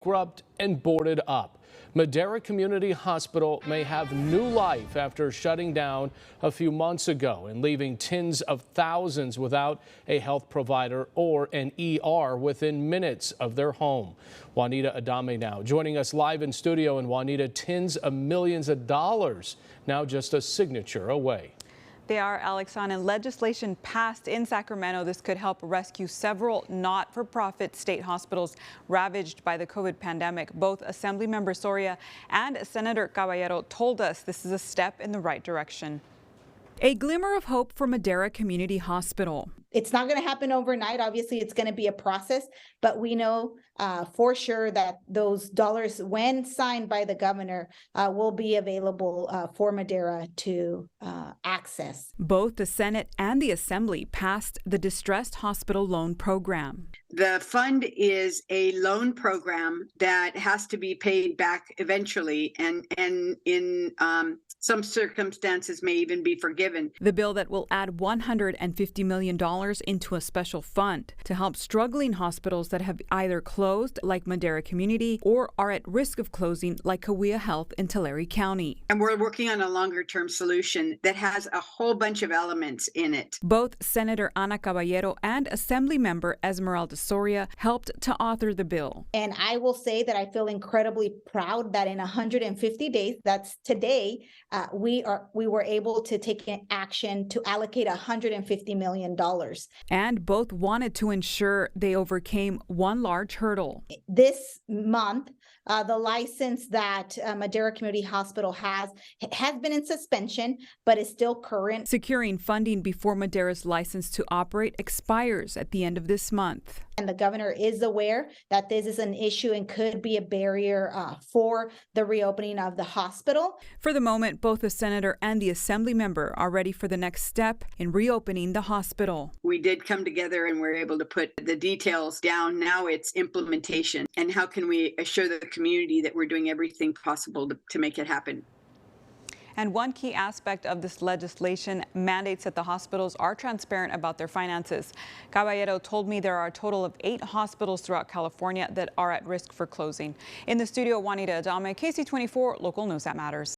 bankrupt and boarded up. Madera Community Hospital may have new life after shutting down a few months ago and leaving tens of thousands without a health provider or an ER within minutes of their home. Juanita Adame now joining us live in studio. And Juanita, tens of millions of dollars now just a signature away. They are, Alexon, and legislation passed in Sacramento. This could help rescue several not-for-profit state hospitals ravaged by the COVID pandemic. Both Assemblymember Soria and Senator Caballero told us this is a step in the right direction. A glimmer of hope for Madera Community Hospital. It's not going to happen overnight. Obviously, it's going to be a process, but we know for sure that those dollars, when signed by the governor, will be available for Madera to access. Both the Senate and the Assembly passed the Distressed Hospital Loan Program. The fund is a loan program that has to be paid back eventually, and in some circumstances may even be forgiven. The bill that will add $150 million into a special fund to help struggling hospitals that have either closed, like Madera Community, or are at risk of closing, like Cahuilla Health in Tulare County. And we're working on a longer-term solution that has a whole bunch of elements in it. Both Senator Ana Caballero and Assemblymember Esmeralda Soria helped to author the bill. And I will say that I feel incredibly proud that in 150 days, that's today, we were able to take action to allocate $150 million. And both wanted to ensure they overcame one large hurdle. This month, the license that Madera Community Hospital has been in suspension, but is still current. Securing funding before Madera's license to operate expires at the end of this month. And the governor is aware that this is an issue and could be a barrier for the reopening of the hospital. For the moment, both the senator and the assembly member are ready for the next step in reopening the hospital. We did come together and we're able to put the details down. Now it's implementation. And how can we assure the community that we're doing everything possible to make it happen? And one key aspect of this legislation mandates that the hospitals are transparent about their finances. Caballero told me there are a total of 8 hospitals throughout California that are at risk for closing. In the studio, Juanita Adame, KC24, local news that matters.